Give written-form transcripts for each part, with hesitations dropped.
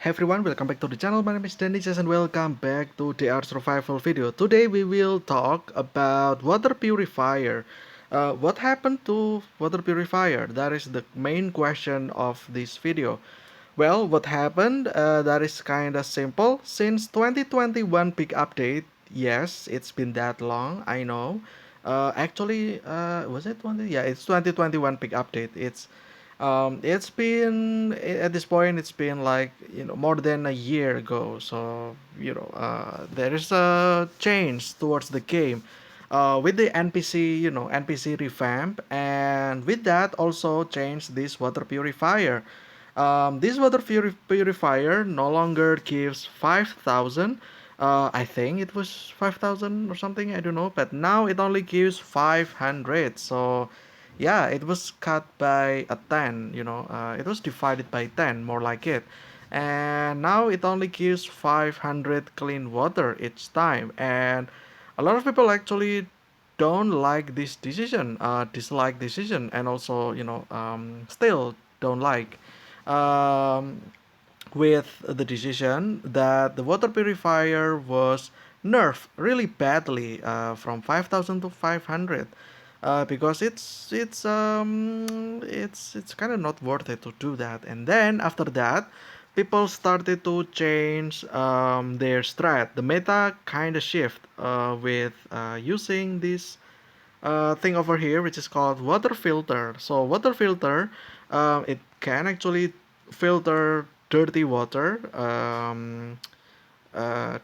Hey everyone, welcome back to the channel. My name is Dennis and welcome back to the Art Survival video. Today we will talk about water purifier. What happened to water purifier? That is the main question of this video. Well, what happened? That is kinda simple. Since 2021 big update, yes, it's been that long, I know. Was it 20? Yeah, it's 2021 big update. It's been at this point. It's been like more than a year ago. So there is a change towards the game, with the NPC NPC revamp, and with that also change this water purifier. This purifier no longer gives 5,000. I think it was 5,000 or something. I don't know, but now it only gives 500. So yeah, it was cut by a 10, it was divided by 10, more like it. And now it only gives 500 clean water each time. And a lot of people actually don't like this decision, dislike decision, and also, still don't like. Um, with the decision that the water purifier was nerfed really badly, from 5,000 to 500, because it's kind of not worth it to do that. And then after that, people started to change their strat. The meta kind of shift, with using this thing over here, which is called water filter. So water filter, it can actually filter dirty water.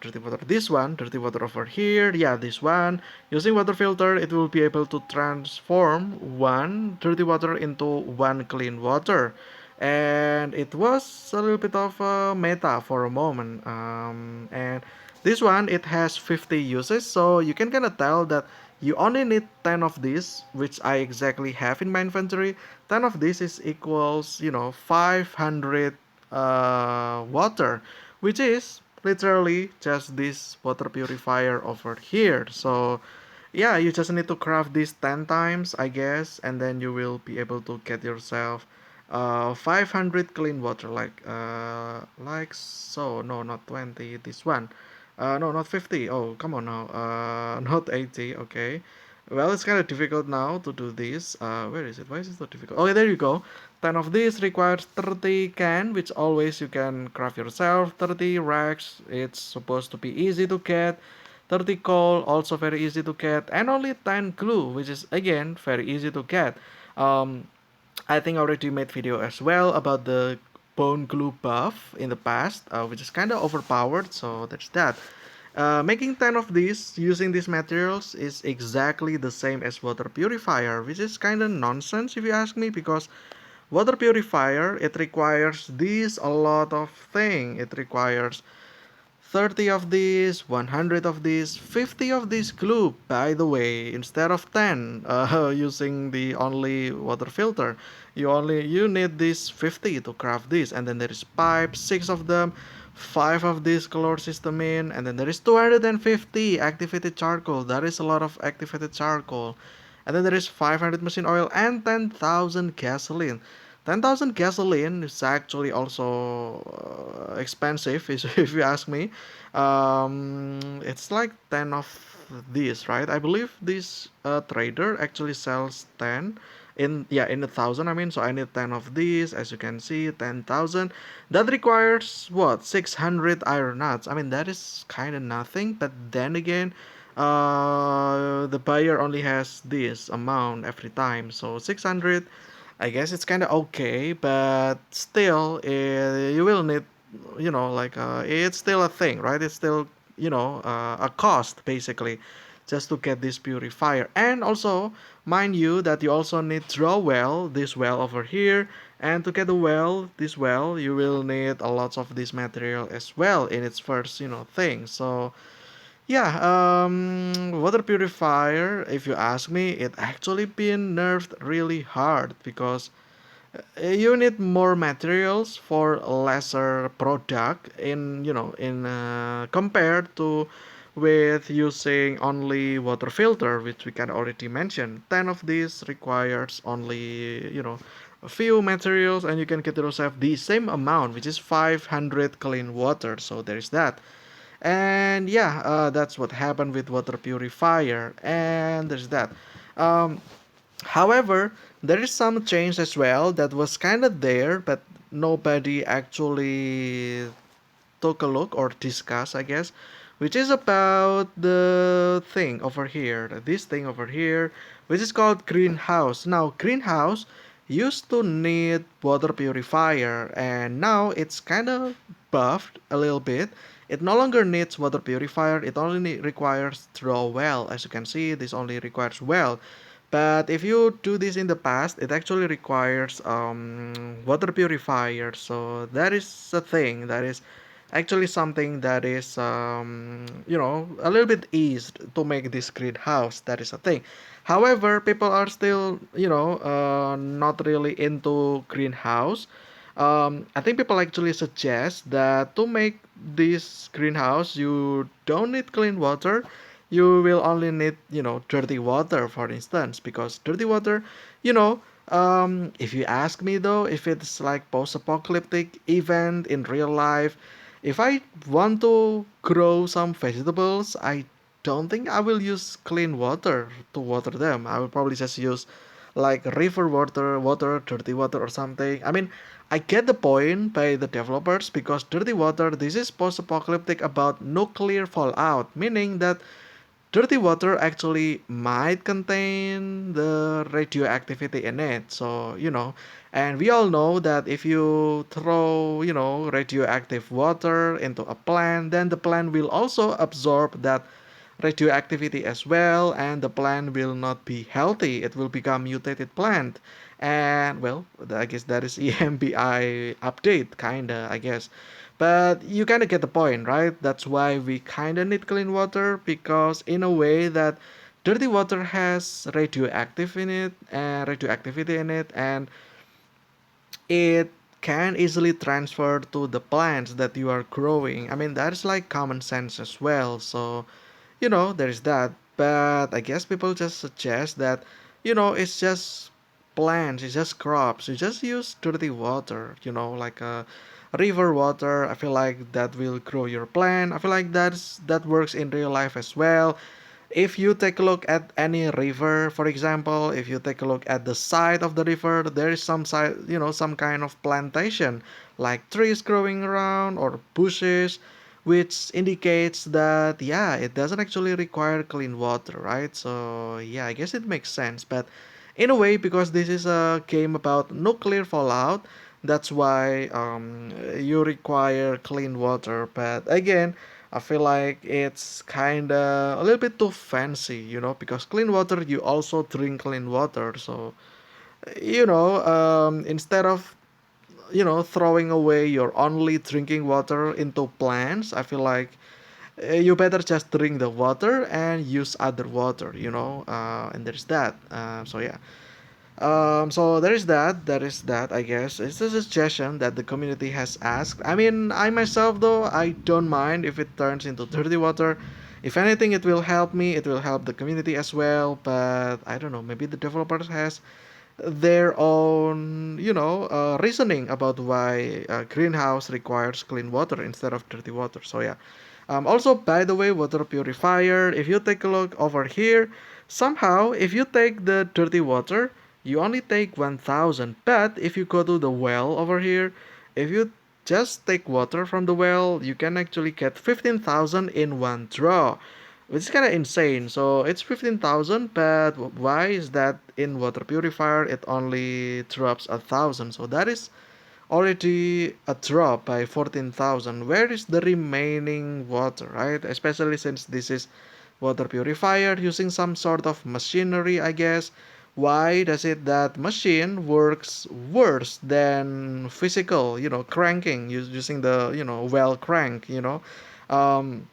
Dirty water. This one, dirty water over here. Yeah, this one. Using water filter, it will be able to transform one dirty water into one clean water. And it was a little bit of a meta for a moment. And this one, it has 50 uses, so you can kind of tell that you only need 10 of these, which I exactly have in my inventory. 10 of this is equals, 500 water, which is literally just this water purifier over here. So yeah, you just need to craft this 10 times, I guess, and then you will be able to get yourself 500 clean water, like so. No, not 20, this one. No, not 50. Oh, come on now. Not 80. Okay. Well, it's kind of difficult now to do this. Where is it? Why is it so difficult? Okay, there you go. 10 of these requires 30 can, which always you can craft yourself. 30 racks, it's supposed to be easy to get. 30 coal, also very easy to get. And only 10 glue, which is again very easy to get. Um, I think I already made video as well about the bone glue buff in the past, which is kind of overpowered, so that's that. Making 10 of these using these materials is exactly the same as water purifier, which is kind of nonsense if you ask me, because water purifier, it requires this a lot of thing. It requires 30 of these, 100 of these, 50 of this glue, by the way, instead of 10, using the only water filter. You need this 50 to craft this, and then there is pipes, 6 of them, 5 of this color system in, and then there is 250 activated charcoal. That is a lot of activated charcoal. And then there is 500 machine oil and 10,000 gasoline. 10,000 gasoline is actually also expensive, if you ask me. It's like 10 of these, right? I believe this trader actually sells 10 in 1,000. I mean, so I need 10 of these. As you can see, 10,000. That requires what? 600 iron nuts. I mean, that is kind of nothing. But then again, the buyer only has this amount every time, so 600. I guess it's kind of okay, but still, you will need, it's still a thing, right? It's still, a cost basically, just to get this purifier. And also, mind you, that you also need draw well, this well over here, and to get the well, this well, you will need a lot of this material as well in its first, thing. So yeah, water purifier, if you ask me, it actually been nerfed really hard, because you need more materials for lesser product in compared to with using only water filter, which we can already mention. 10 of these requires only a few materials and you can get yourself the same amount, which is 500 clean water. So there is that. And yeah, that's what happened with water purifier, and there's that. um, However, there is some change as well that was kind of there, but nobody actually took a look or discuss, I guess, which is about the thing over here, this thing over here, which is called greenhouse. Now, greenhouse used to need water purifier, and now it's kind of buffed a little bit. It no longer needs water purifier. It only requires draw well. As you can see, this only requires well. But if you do this in the past, it actually requires water purifier. So that is a thing. That is actually something that is a little bit eased to make this greenhouse. That is a thing. However, people are still not really into greenhouse. I think people actually suggest that to make this greenhouse you don't need clean water. You will only need dirty water, for instance, because dirty water, you know if you ask me though, if it's like post-apocalyptic event in real life, if I want to grow some vegetables, I don't think I will use clean water to water them. I will probably just use like river water, dirty water or something. I mean, I get the point by the developers because dirty water, this is post-apocalyptic about nuclear fallout, meaning that dirty water actually might contain the radioactivity in it. So, and we all know that if you throw, radioactive water into a plant, then the plant will also absorb that radioactivity as well, and the plant will not be healthy. It will become mutated plant. And well, I guess that is EMBI update, kinda, I guess. But you kind of get the point, right? That's why we kind of need clean water, because in a way that dirty water has radioactivity in it, and it can easily transfer to the plants that you are growing. I mean, that's like common sense as well. So, there is that. But I guess people just suggest that, it's just plants, it's just crops. You just use dirty water, like river water. I feel like that will grow your plant. I feel like that works in real life as well. If you take a look at any river, for example, if you take a look at the side of the river, there is some side, some kind of plantation, like trees growing around or bushes, which indicates that, yeah, it doesn't actually require clean water, right? So yeah, I guess it makes sense. But in a way, because this is a game about nuclear fallout, that's why you require clean water. But again, I feel like it's kind of a little bit too fancy, because clean water, you also drink clean water. So, instead of, throwing away your only drinking water into plants, I feel like you better just drink the water and use other water, and there's that. So, yeah. So there is that. There is that. I guess it's a suggestion that the community has asked. I mean, I myself though, I don't mind if it turns into dirty water. If anything, it will help me. It will help the community as well. But I don't know. Maybe the developers has their own, reasoning about why greenhouse requires clean water instead of dirty water. So yeah. Also, by the way, water purifier. If you take a look over here, somehow, if you take the dirty water, you only take 1,000. But if you go to the well over here, if you just take water from the well, you can actually get 15,000 in one draw, which is kind of insane. So it's 15,000, but why is that in water purifier it only drops 1,000? So that is already a drop by 14,000. Where is the remaining water, right? Especially since this is water purifier using some sort of machinery, I guess. Why does it that machine works worse than physical, cranking using the, well crank, Um,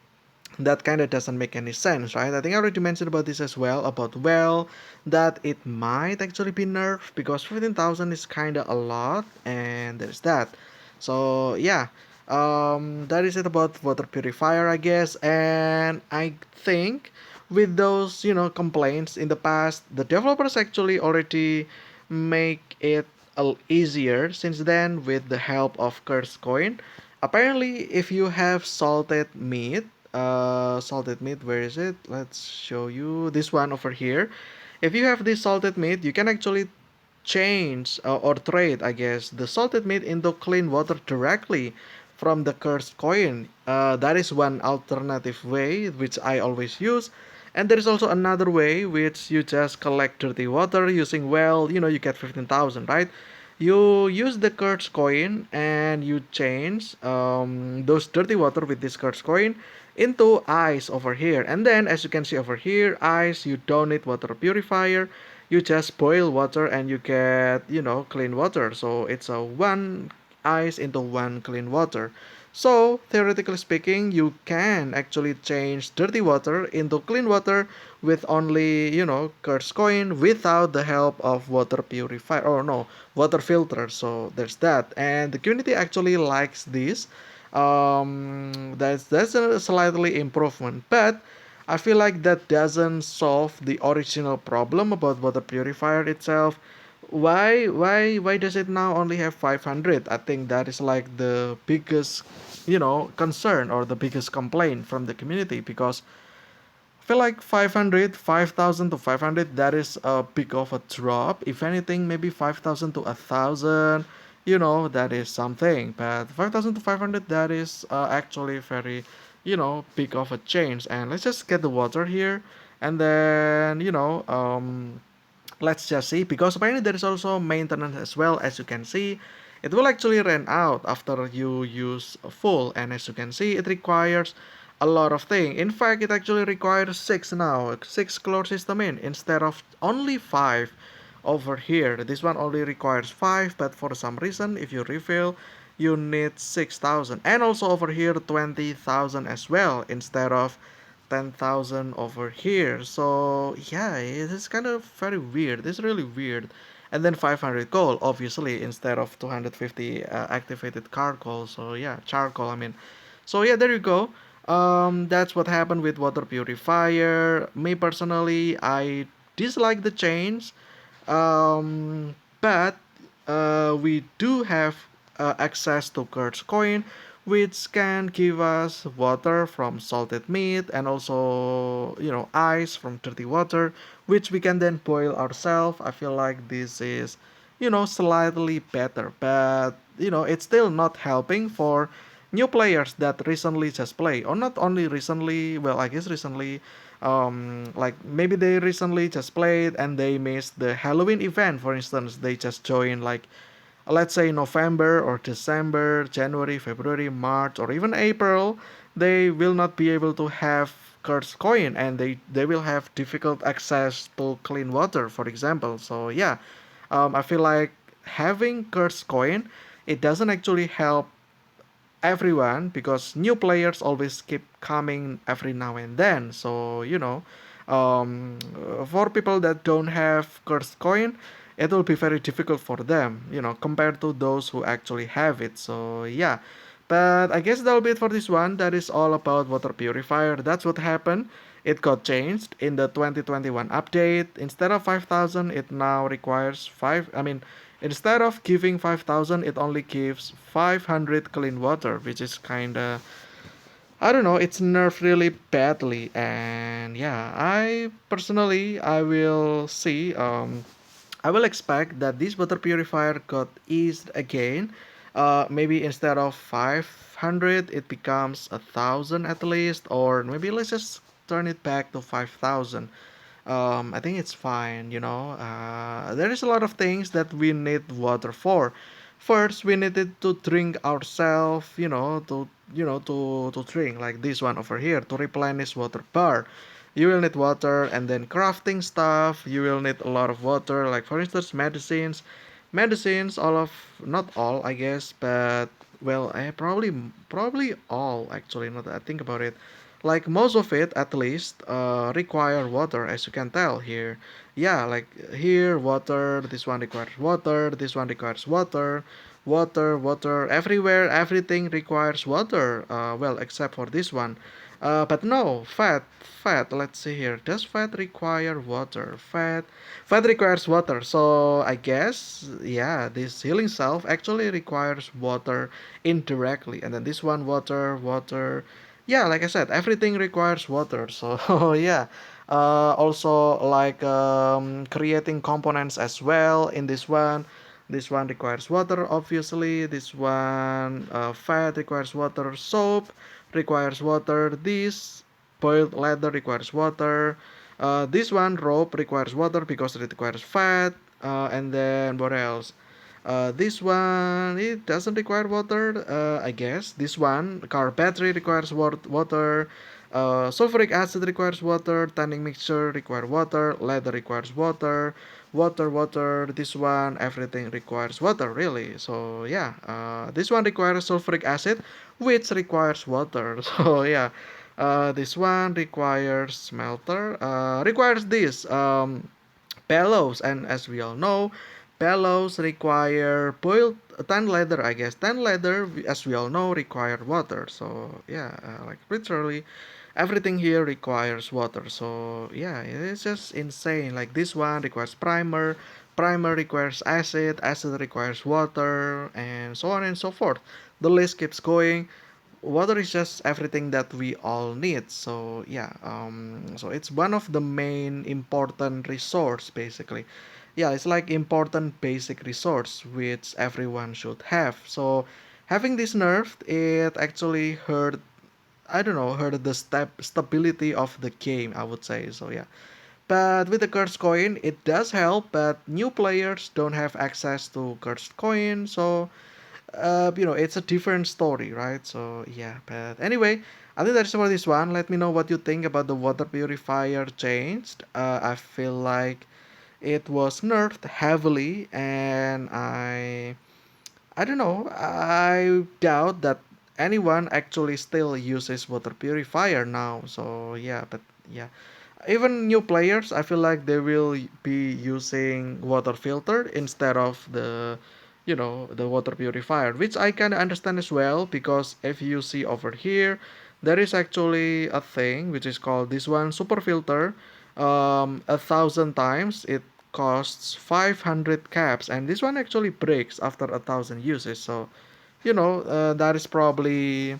that kind of doesn't make any sense, right? I think I already mentioned about this as well, about well, that it might actually be nerfed because 15,000 is kind of a lot, and there's that. So yeah, that is it about water purifier, I guess. And I think with those, complaints in the past, the developers actually already make it easier since then with the help of curse coin. Apparently, if you have salted meat, where is it? Let's show you this one over here. If you have this salted meat, you can actually change or trade, I guess, the salted meat into clean water directly from the cursed coin. That is one alternative way which I always use. And there is also another way which you just collect dirty water using, well, you get 15,000, right? You use the cursed coin and you change those dirty water with this cursed coin into ice over here. And then, as you can see over here, ice, you don't need water purifier. You just boil water and you get, clean water. So it's a one ice into one clean water. So, theoretically speaking, you can actually change dirty water into clean water with only, curse coin without the help of water purifier, or no, water filter. So there's that. And the community actually likes this. That's a slightly improvement, but I feel like that doesn't solve the original problem about water purifier itself. Why does it now only have 500? I think that is like the biggest, concern or the biggest complaint from the community, because I feel like 500, 5,000 to 500, that is a big of a drop. If anything, maybe 5,000 to 1,000, that is something. But 5,000 to 500, that is actually very, big of a change. And let's just get the water here. And then, let's just see, because apparently there is also maintenance as well. As you can see, it will actually run out after you use full, and as you can see, it requires a lot of things. In fact, it actually requires 6 now, 6 chlor system in instead of only 5 over here. This one only requires 5, but for some reason, if you refill, you need 6,000, and also over here 20,000 as well instead of 10,000 over here. So yeah, it is kind of very weird. It's really weird. And then 500 gold, obviously, instead of 250 activated charcoal. So yeah, charcoal, I mean. So yeah, there you go. That's what happened with water purifier. Me personally, I dislike the change. But we do have access to Kurt's coin, which can give us water from salted meat and also, ice from dirty water, which we can then boil ourselves. I feel like this is, slightly better, but, it's still not helping for new players that recently just play, or not only recently, well, I guess recently, like maybe they recently just played and they missed the Halloween event, for instance. They just joined, like, let's say November or December, January, February, March, or even April. They will not be able to have Curse coin, and they will have difficult access to clean water, for example. So yeah, I feel like having Curse coin, it doesn't actually help everyone, because new players always keep coming every now and then. So for people that don't have cursed coin, it will be very difficult for them, compared to those who actually have it. So yeah, but I guess that'll be it for this one. That is all about water purifier. That's what happened. It got changed in the 2021 update. Instead of 5,000, it now requires 5. I mean, instead of giving 5,000, it only gives 500 clean water, which is kinda, I don't know, it's nerfed really badly. And yeah, I will see. I will expect that this water purifier got eased again. Maybe instead of 500, it becomes 1,000 at least, or maybe let's just turn it back to 5,000. I think it's fine. There is a lot of things that we need water for. First, we needed to drink ourselves, to drink, like this one over here, to replenish water bar. You will need water, and then crafting stuff. You will need a lot of water, like for instance medicines. All of, not all, I guess, but well, probably all, actually. Not that I think about it, like most of it at least require water, as you can tell here. Yeah, like here water, this one requires water, this one requires water, water everywhere. Everything requires water. Well, except for this one. But no, fat. Let's see here. Does fat require water? Fat requires water. So I guess, yeah, this healing self actually requires water indirectly. And then this one, water. Yeah, like I said, everything requires water. So yeah. Also, like creating components as well in this one. This one requires water, obviously. This one, fat requires water. Soap requires water. This boiled leather requires water. This one, rope, requires water because it requires fat. And then what else? This one, it doesn't require water, I guess. This one, car battery requires water. Sulfuric acid requires water. Tanning mixture requires water. Leather requires water. Water. This one, everything requires water, really. So yeah, this one requires sulfuric acid, which requires water. So yeah, this one requires smelter. Requires this. Bellows, and as we all know, bellows require boiled tan leather, I guess. Tan leather, as we all know, require water. So yeah, like literally everything here requires water. So yeah, it's just insane. Like this one requires primer requires acid requires water, and so on and so forth. The list keeps going. Water is just everything that we all need. So yeah, so it's one of the main important resource, basically. Yeah, it's like important basic resource which everyone should have. So having this nerfed, it actually hurt, I don't know, hurt the stability of the game, I would say. So yeah, but with the cursed coin it does help, but new players don't have access to cursed coin. So it's a different story, right? So yeah, but anyway, I think that's for this one. Let me know what you think about the water purifier changed. I feel like it was nerfed heavily, and I don't know. I doubt that anyone actually still uses water purifier now. So yeah, but yeah, even new players, I feel like they will be using water filter instead of the water purifier, which I can understand as well, because if you see over here, there is actually a thing which is called this one super filter. 1,000 times it costs 500 caps, and this one actually breaks after 1,000 uses. So that is probably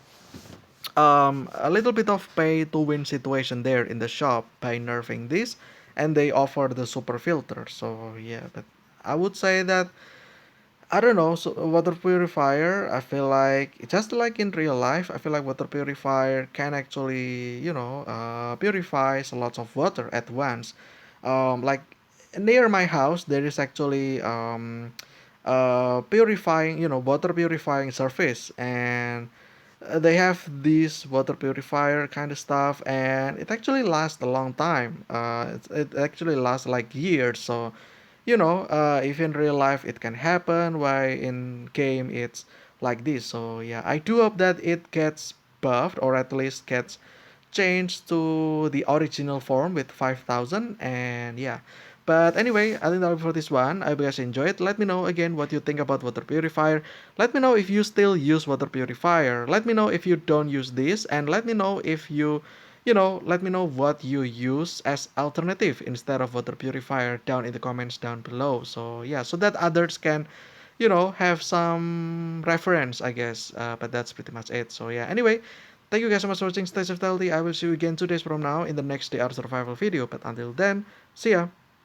a little bit of pay to win situation there in the shop by nerfing this, and they offer the super filter. So yeah, but I would say that, I don't know. So water purifier, I feel like just like in real life, I feel like water purifier can actually purifies lots of water at once. Like near my house, there is actually purifying, water purifying surface, and they have this water purifier kind of stuff, and it actually lasts a long time. It actually lasts like years. So if in real life it can happen, why in game it's like this. So yeah, I do hope that it gets buffed, or at least gets changed to the original form with 5,000. And yeah, but anyway, I think that'll be for this one. I hope you guys enjoyed. Let me know again what you think about water purifier. Let me know if you still use water purifier. Let me know if you don't use this, and let me know if let me know what you use as alternative instead of water purifier down in the comments down below. So yeah, so that others can have some reference, I guess. But that's pretty much it. So yeah, anyway, thank you guys so much for watching. Stay safe, healthy. I will see you again 2 days from now in the next DR survival video. But until then, see ya.